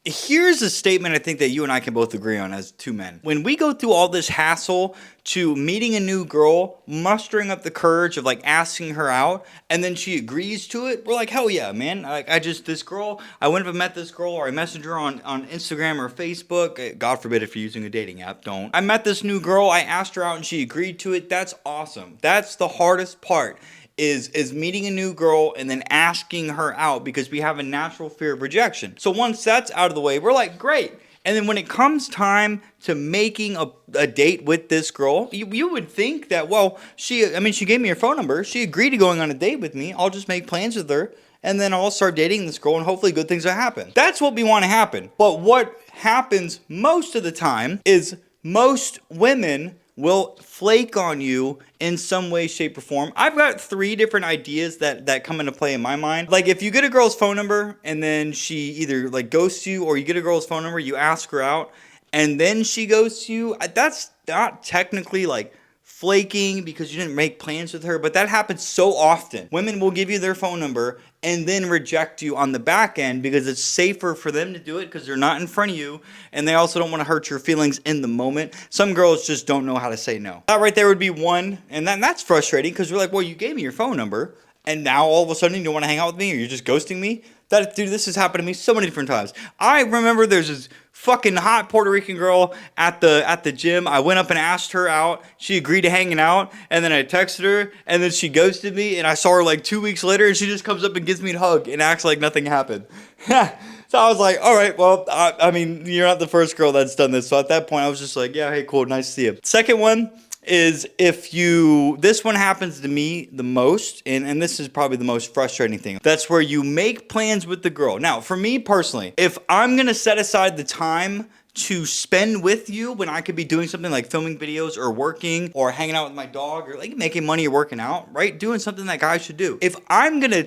Here's a statement I think that you and I can both agree on as two men. When we go through all this hassle to meeting a new girl, mustering up the courage of like asking her out, and then she agrees to it, we're like, hell yeah, man. Like this girl, I wouldn't have met this girl, or I messaged her on Instagram or Facebook. God forbid if you're using a dating app, don't. I met this new girl, I asked her out and she agreed to it. That's awesome. That's the hardest part. Is meeting a new girl and then asking her out because we have a natural fear of rejection. So once that's out of the way, we're like, great. And then when it comes time to making a date with this girl, you would think that, well, she gave me her phone number. She agreed to going on a date with me. I'll just make plans with her. And then I'll start dating this girl and hopefully good things will happen. That's what we want to happen. But what happens most of the time is most women will flake on you in some way, shape, or form. I've got 3 different ideas that come into play in my mind. Like if you get a girl's phone number and then she either like ghosts you, or you get a girl's phone number, you ask her out, and then she ghosts you, that's not technically like flaking because you didn't make plans with her, but that happens so often. Women will give you their phone number and then reject you on the back end because it's safer for them to do it because they're not in front of you, and they also don't want to hurt your feelings in the moment. Some girls just don't know how to say no. That right there would be one, and that's frustrating because we're like, well, you gave me your phone number, and now all of a sudden you don't want to hang out with me, or you're just ghosting me? Dude, this has happened to me so many different times. I remember there's this fucking hot Puerto Rican girl at the gym. I went up and asked her out. She agreed to hanging out, and then I texted her, and then she ghosted me, and I saw her like 2 weeks later, and she just comes up and gives me a hug and acts like nothing happened. So I was like, all right, well, I mean, you're not the first girl that's done this. So at that point, I was just like, yeah, hey, cool, nice to see you. Second one is this one happens to me the most, and this is probably the most frustrating thing. That's where you make plans with the girl. Now, for me personally, if I'm going to set aside the time to spend with you when I could be doing something like filming videos or working or hanging out with my dog or like making money or working out, right? Doing something that guys should do. If I'm going to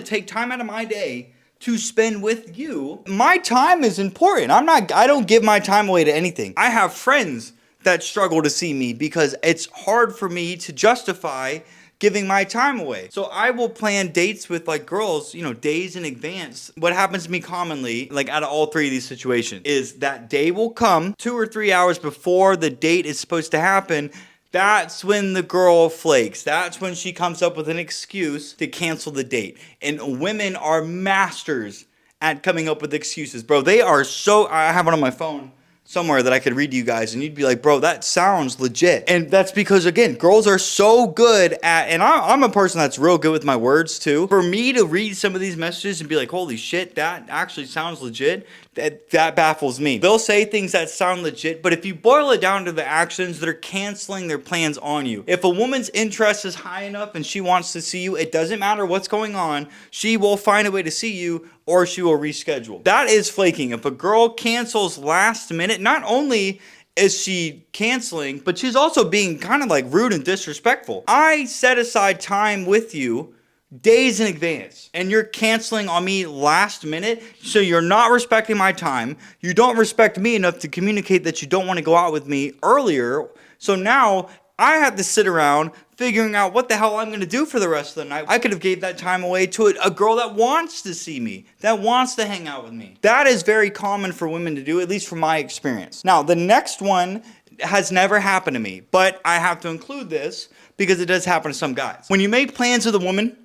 take time out of my day to spend with you, my time is important. I don't give my time away to anything. I have friends that struggle to see me because it's hard for me to justify giving my time away. So I will plan dates with like girls, days in advance. What happens to me commonly, like out of all 3 of these situations, is that day will come 2 or 3 hours before the date is supposed to happen. That's when the girl flakes. That's when she comes up with an excuse to cancel the date. And women are masters at coming up with excuses, bro. They are so, I have one on my phone somewhere that I could read to you guys, and you'd be like, bro, that sounds legit. And that's because, again, girls are so good at, and I'm a person that's real good with my words too. For me to read some of these messages and be like, holy shit, that actually sounds legit, that baffles me. They'll say things that sound legit, but if you boil it down to the actions, they're canceling their plans on you. If a woman's interest is high enough and she wants to see you, it doesn't matter what's going on, she will find a way to see you, or she will reschedule. That is flaking. If a girl cancels last minute, not only is she canceling, but she's also being kind of like rude and disrespectful. I set aside time with you days in advance, and you're canceling on me last minute, so you're not respecting my time. You don't respect me enough to communicate that you don't want to go out with me earlier. So now I have to sit around figuring out what the hell I'm going to do for the rest of the night. I could have gave that time away to a girl that wants to see me, that wants to hang out with me. That is very common for women to do, at least from my experience. Now, the next one has never happened to me, but I have to include this because it does happen to some guys. When you make plans with a woman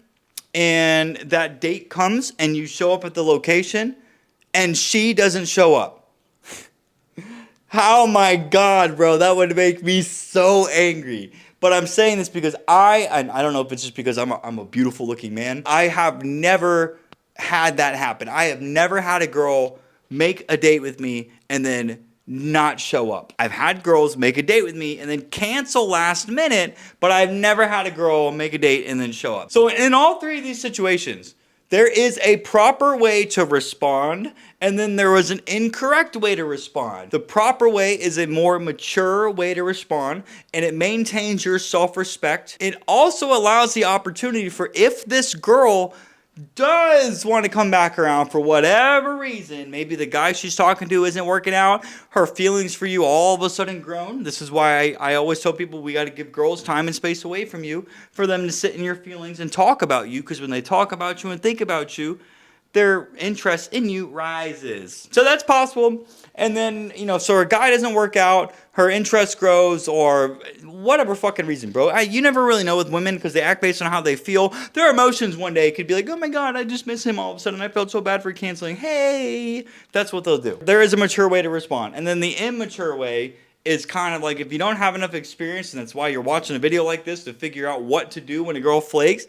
and that date comes and you show up at the location and she doesn't show up. Oh my God, bro, that would make me so angry. But I'm saying this because I don't know if it's just because I'm a beautiful looking man. I have never had that happen. I have never had a girl make a date with me and then not show up. I've had girls make a date with me and then cancel last minute, but I've never had a girl make a date and then show up. So in all 3 of these situations, there is a proper way to respond, and then there was an incorrect way to respond. The proper way is a more mature way to respond, and it maintains your self-respect. It also allows the opportunity for, if this girl does want to come back around for whatever reason, maybe the guy she's talking to isn't working out, her feelings for you all of a sudden grown. This is why I always tell people we got to give girls time and space away from you for them to sit in your feelings and talk about you, because when they talk about you and think about you, their interest in you rises. So that's possible. And then, so a guy doesn't work out, her interest grows, or whatever fucking reason, bro. You never really know with women because they act based on how they feel. Their emotions one day could be like, oh my God, I just miss him all of a sudden. I felt so bad for canceling. Hey, that's what they'll do. There is a mature way to respond. And then the immature way is kind of like if you don't have enough experience, and that's why you're watching a video like this to figure out what to do when a girl flakes.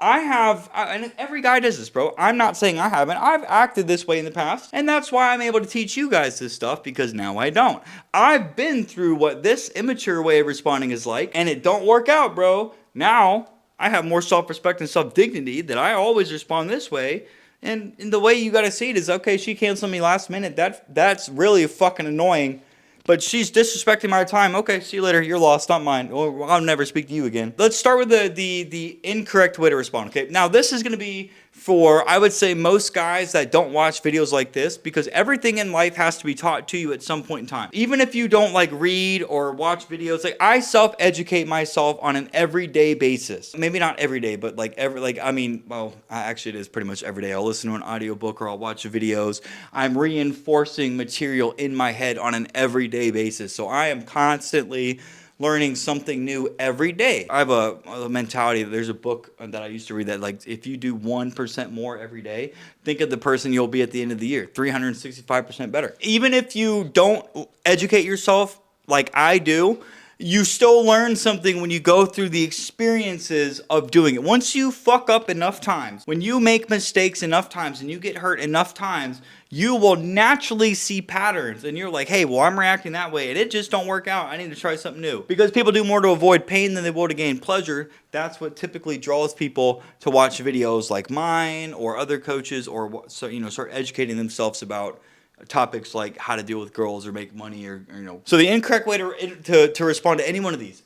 And every guy does this, bro. I'm not saying I haven't. I've acted this way in the past, and that's why I'm able to teach you guys this stuff, because now I don't. I've been through what this immature way of responding is like, and it don't work out, bro. Now, I have more self-respect and self-dignity that I always respond this way, and the way you gotta see it is, okay, she canceled me last minute. That's really fucking annoying. But she's disrespecting my time. Okay, see you later. You're lost, not mine. Or I'll never speak to you again. Let's start with the incorrect way to respond, okay? Now, this is going to be for, I would say, most guys that don't watch videos like this, because everything in life has to be taught to you at some point in time. Even if you don't, like, read or watch videos, like, I self-educate myself on an everyday basis. Maybe not every day, but, actually, it is pretty much every day. I'll listen to an audiobook or I'll watch videos. I'm reinforcing material in my head on an everyday basis. So I am constantly learning something new every day. I have a mentality. There's a book that I used to read that, like, if you do 1% more every day, think of the person you'll be at the end of the year. 365% better. Even if you don't educate yourself like I do, you still learn something when you go through the experiences of doing it. Once you fuck up enough times, when you make mistakes enough times and you get hurt enough times, you will naturally see patterns, and you're like, hey, well, I'm reacting that way and it just don't work out. I need to try something new. Because people do more to avoid pain than they will to gain pleasure. That's what typically draws people to watch videos like mine or other coaches, or start educating themselves about topics like how to deal with girls or make money, or. So the incorrect way to respond to any one of these,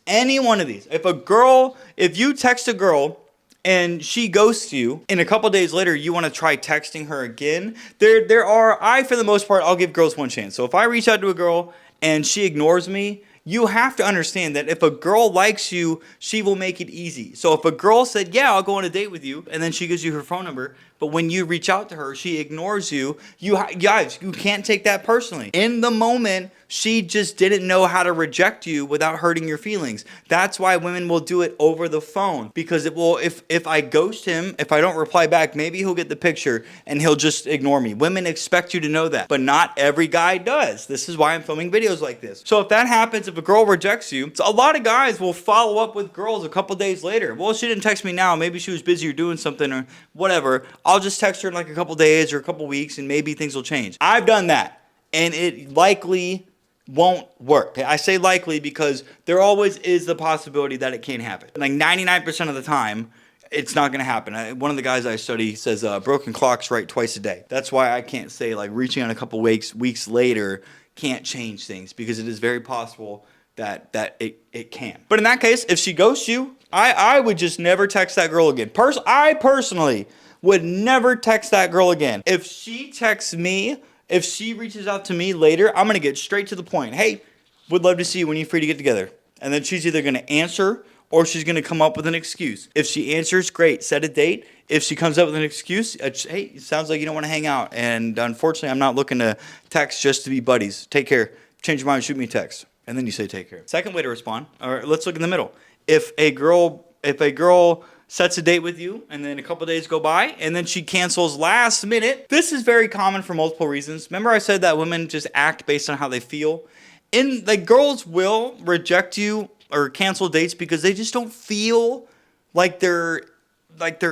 if you text a girl and she ghosts you, and a couple days later you want to try texting her again, for the most part, I'll give girls one chance. So if I reach out to a girl and she ignores me, you have to understand that if a girl likes you, she will make it easy. So if a girl said, yeah, I'll go on a date with you, and then she gives you her phone number, but when you reach out to her, she ignores you, guys, you can't take that personally. In the moment, she just didn't know how to reject you without hurting your feelings. That's why women will do it over the phone, because if I ghost him, if I don't reply back, maybe he'll get the picture and he'll just ignore me. Women expect you to know that, but not every guy does. This is why I'm filming videos like this. So if that happens, if a girl rejects you, so a lot of guys will follow up with girls a couple days later. Well, she didn't text me now. Maybe she was busy or doing something or whatever. I'll just text her in like a couple days or a couple weeks, and maybe things will change. I've done that, and it likely won't work. I say likely because there always is the possibility that it can happen. Like 99% of the time, it's not going to happen. One of the guys I study says broken clocks right twice a day. That's why I can't say like reaching out a couple weeks later can't change things, because it is very possible that it can. But in that case, if she ghosts you, I would just never text that girl again. I personally would never text that girl again. If she texts me, if she reaches out to me later, I'm going to get straight to the point. Hey, would love to see you when you're free to get together. And then she's either going to answer or she's going to come up with an excuse. If she answers, great, set a date. If she comes up with an excuse, hey, it sounds like you don't want to hang out. And unfortunately, I'm not looking to text just to be buddies. Take care. Change your mind, shoot me a text. And then you say take care. Second way to respond, all right, let's look in the middle. If a girl sets a date with you, and then a couple days go by, and then she cancels last minute. This is very common for multiple reasons. Remember I said that women just act based on how they feel? Girls will reject you or cancel dates because they just don't feel like they're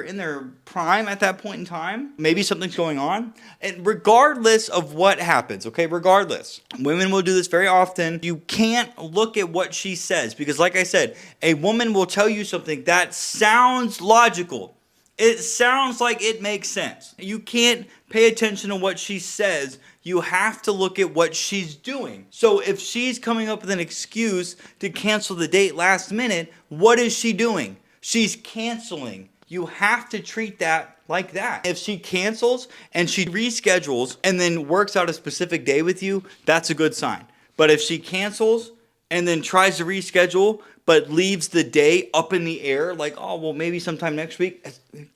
in their prime at that point in time. Maybe something's going on. And regardless of what happens, okay, women will do this very often. You can't look at what she says, because like I said, a woman will tell you something that sounds logical. It sounds like it makes sense. You can't pay attention to what she says. You have to look at what she's doing. So if she's coming up with an excuse to cancel the date last minute, what is she doing? She's canceling. You have to treat that like that. If she cancels and she reschedules and then works out a specific day with you, that's a good sign. But if she cancels and then tries to reschedule, but leaves the day up in the air, like, oh, well, maybe sometime next week,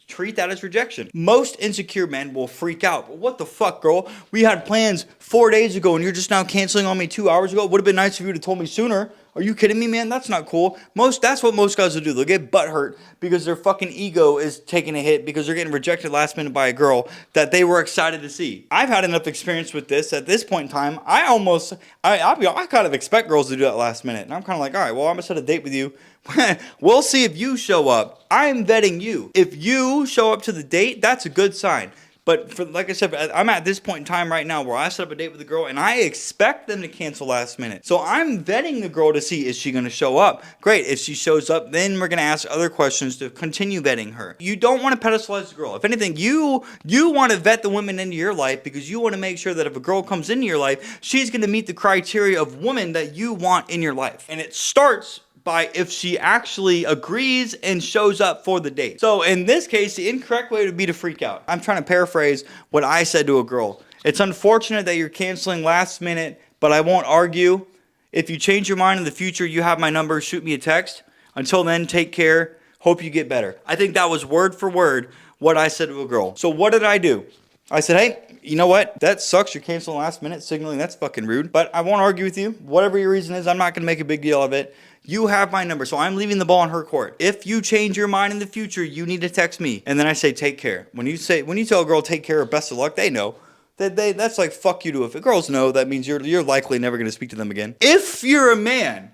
treat that as rejection. Most insecure men will freak out. But what the fuck, girl? We had plans 4 days ago and you're just now canceling on me 2 hours ago? It would have been nice if you would have told me sooner. Are you kidding me, man? That's not cool. That's what most guys will do. They'll get butthurt because their fucking ego is taking a hit because they're getting rejected last minute by a girl that they were excited to see. I've had enough experience with this. At this point in time, I kind of expect girls to do that last minute. And I'm kind of like, all right, well, I'm going to set a date with you. We'll see if you show up. I'm vetting you. If you show up to the date, that's a good sign. But like I said, I'm at this point in time right now where I set up a date with a girl and I expect them to cancel last minute. So I'm vetting the girl to see, is she going to show up? Great. If she shows up, then we're going to ask other questions to continue vetting her. You don't want to pedestalize the girl. If anything, you want to vet the women into your life because you want to make sure that if a girl comes into your life, she's going to meet the criteria of woman that you want in your life. And it starts by if she actually agrees and shows up for the date. So in this case, the incorrect way would be to freak out. I'm trying to paraphrase what I said to a girl. It's unfortunate that you're canceling last minute, but I won't argue. If you change your mind in the future, you have my number. Shoot me a text. Until then, take care. Hope you get better. I think that was word for word what I said to a girl. So what did I do? I said, hey, you know what? That sucks. You're canceling last minute signaling. That's fucking rude. But I won't argue with you. Whatever your reason is, I'm not going to make a big deal of it. You have my number, so I'm leaving the ball on her court. If you change your mind in the future, you need to text me. And then I say, take care. When you tell a girl, take care or best of luck, they know. That's like fuck you to. If girls know, that means you're likely never going to speak to them again. If you're a man,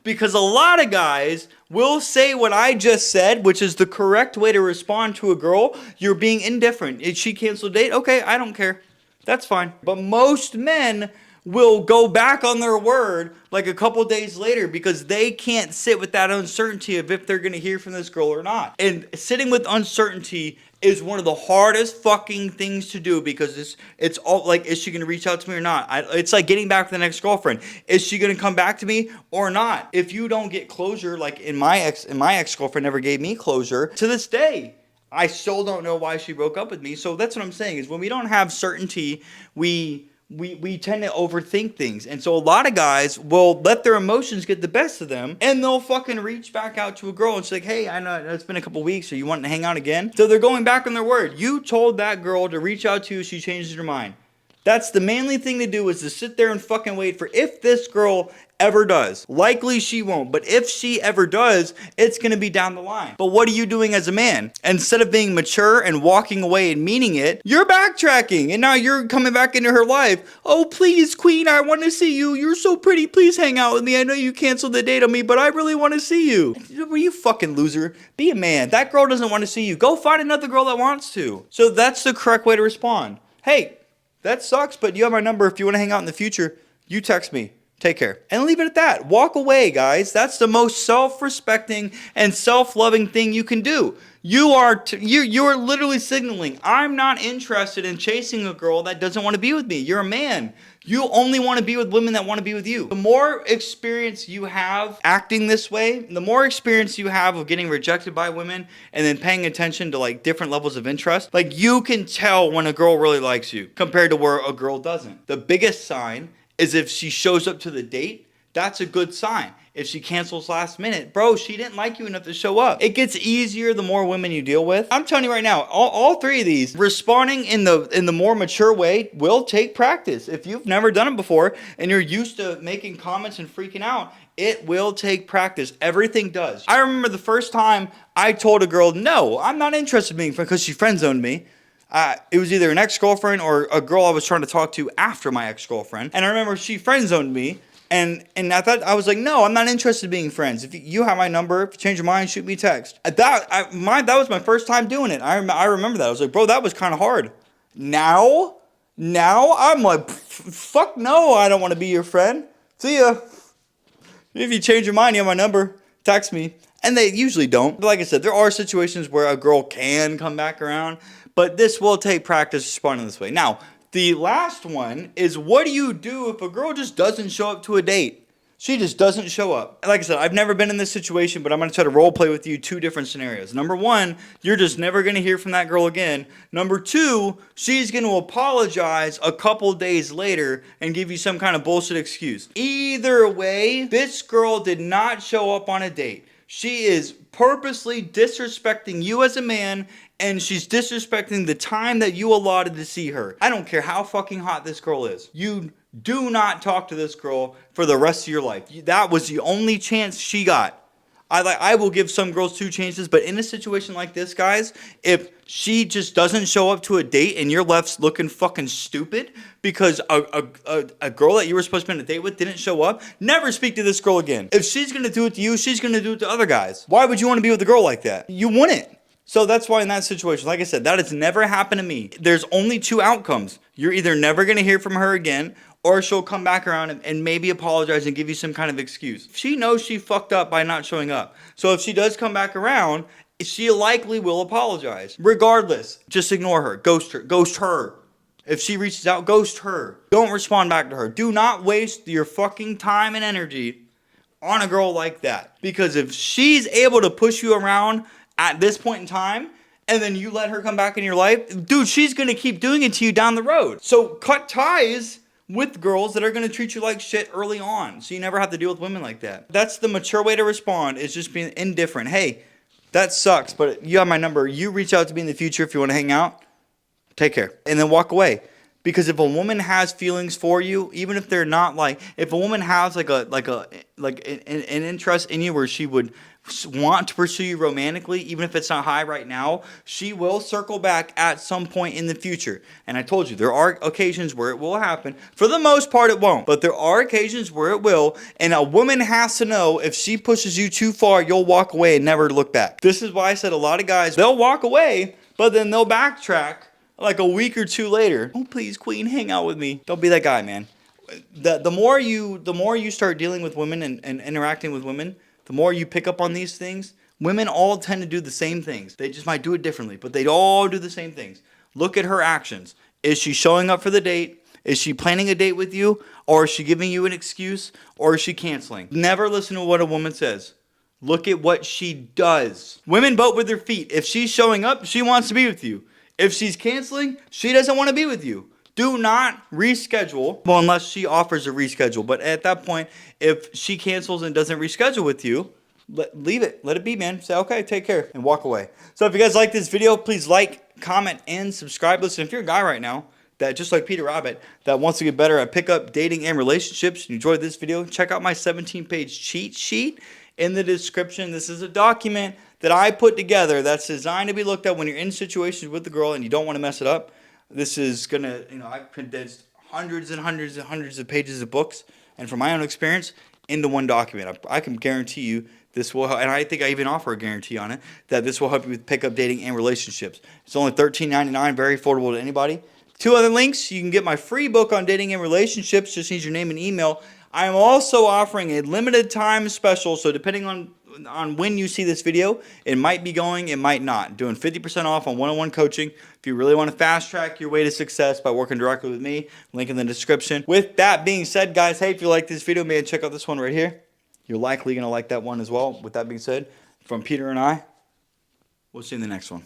because a lot of guys will say what I just said, which is the correct way to respond to a girl. You're being indifferent. Did she cancel a date? Okay, I don't care. That's fine. But most men will go back on their word like a couple days later because they can't sit with that uncertainty of if they're going to hear from this girl or not. And sitting with uncertainty is one of the hardest fucking things to do because it's all like, is she going to reach out to me or not? It's like getting back with an ex-girlfriend. Is she going to come back to me or not? If you don't get closure, like my ex-girlfriend never gave me closure to this day. I still don't know why she broke up with me. So that's what I'm saying is when we don't have certainty, we tend to overthink things. And so a lot of guys will let their emotions get the best of them and they'll fucking reach back out to a girl and say, like, hey, I know it's been a couple weeks, so you want to hang out again? So they're going back on their word. You told that girl to reach out to you, she changed her mind. That's the manly thing to do, is to sit there and fucking wait for if this girl ever does. Likely she won't, but if she ever does, it's going to be down the line. But what are you doing as a man? Instead of being mature and walking away and meaning it, you're backtracking and now you're coming back into her life. Oh, please, queen, I want to see you. You're so pretty. Please hang out with me. I know you canceled the date on me, but I really want to see you. You fucking loser. Be a man. That girl doesn't want to see you. Go find another girl that wants to. So that's the correct way to respond. Hey, that sucks, but you have my number. If you want to hang out in the future, you text me. Take care. And leave it at that. Walk away, guys. That's the most self-respecting and self-loving thing you can do. You are literally signaling, I'm not interested in chasing a girl that doesn't want to be with me. You're a man. You only want to be with women that want to be with you. The more experience you have acting this way, the more experience you have of getting rejected by women and then paying attention to like different levels of interest, like you can tell when a girl really likes you compared to where a girl doesn't. The biggest sign is if she shows up to the date, that's a good sign. If she cancels last minute, bro, she didn't like you enough to show up. It gets easier the more women you deal with. I'm telling you right now, all three of these, responding in the more mature way will take practice. If you've never done it before and you're used to making comments and freaking out, it will take practice. Everything does. I remember the first time I told a girl, no, I'm not interested in being friends, because she friend zoned me. It was either an ex-girlfriend or a girl I was trying to talk to after my ex-girlfriend. And I remember she friend zoned me. And I was like, no, I'm not interested in being friends. If you have my number, if you change your mind, shoot me a text. That was my first time doing it. I remember that. I was like, bro, that was kind of hard. Now I'm like, fuck no, I don't want to be your friend. See ya. If you change your mind, you have my number. Text me. And they usually don't. But like I said, there are situations where a girl can come back around. But this will take practice responding this way. Now, the last one is, what do you do if a girl just doesn't show up to a date? She just doesn't show up. Like I said, I've never been in this situation, but I'm going to try to role play with you two different scenarios. Number one, you're just never going to hear from that girl again. Number two, she's going to apologize a couple days later and give you some kind of bullshit excuse. Either way, this girl did not show up on a date. She is purposely disrespecting you as a man, and she's disrespecting the time that you allotted to see her. I don't care how fucking hot this girl is. You do not talk to this girl for the rest of your life. That was the only chance she got. I will give some girls 2 chances, but in a situation like this, guys, if she just doesn't show up to a date and you're left looking fucking stupid because a girl that you were supposed to be on a date with didn't show up, never speak to this girl again. If she's going to do it to you, she's going to do it to other guys. Why would you want to be with a girl like that? You wouldn't. So that's why in that situation, like I said, that has never happened to me. There's only 2 outcomes. You're either never going to hear from her again, or she'll come back around and maybe apologize and give you some kind of excuse. She knows she fucked up by not showing up. So if she does come back around, she likely will apologize. Regardless, just ignore her. Ghost her. Ghost her. If she reaches out, ghost her. Don't respond back to her. Do not waste your fucking time and energy on a girl like that. Because if she's able to push you around at this point in time, and then you let her come back in your life, dude, she's going to keep doing it to you down the road. So cut ties with girls that are going to treat you like shit early on, so you never have to deal with women like that. That's the mature way to respond, is just being indifferent. Hey, that sucks, but you have my number. You reach out to me in the future if you want to hang out. Take care. And then walk away. Because if a woman has feelings for you, even if they're not like, if a woman has like an interest in you where she would want to pursue you romantically, even if it's not high right now, she will circle back at some point in the future. And I told you, there are occasions where it will happen. For the most part, it won't. But there are occasions where it will. And a woman has to know if she pushes you too far, you'll walk away and never look back. This is why I said a lot of guys, they'll walk away, but then they'll backtrack like a week or 2 later. Oh, please, queen, hang out with me. Don't be that guy, man. The more you start dealing with women and interacting with women, the more you pick up on these things. Women all tend to do the same things. They just might do it differently, but they all do the same things. Look at her actions. Is she showing up for the date? Is she planning a date with you? Or is she giving you an excuse? Or is she canceling? Never listen to what a woman says. Look at what she does. Women vote with their feet. If she's showing up, she wants to be with you. If she's canceling, she doesn't want to be with you. Do not reschedule, well, unless she offers a reschedule. But at that point, if she cancels and doesn't reschedule with you, leave it. Let it be, man. Say, okay, take care, and walk away. So if you guys like this video, please like, comment, and subscribe. Listen, if you're a guy right now that, just like Peter Rabbit, that wants to get better at pickup, dating, and relationships, and you enjoyed this video, check out my 17-page cheat sheet in the description. This is a document that I put together that's designed to be looked at when you're in situations with the girl and you don't want to mess it up. This is going to, I've condensed hundreds and hundreds and hundreds of pages of books, and from my own experience, into one document. I can guarantee you this will help, and I think I even offer a guarantee on it, that this will help you with pickup, dating, and relationships. It's only $13.99, very affordable to anybody. 2 other links. You can get my free book on dating and relationships. Just need your name and email. I am also offering a limited time special, so depending on when you see this video, it might be going, it might not. Doing 50% off on one-on-one coaching. If you really want to fast track your way to success by working directly with me, link in the description. With that being said, guys, hey, if you like this video, man, check out this one right here. You're likely going to like that one as well. With that being said, from Peter and I, we'll see you in the next one.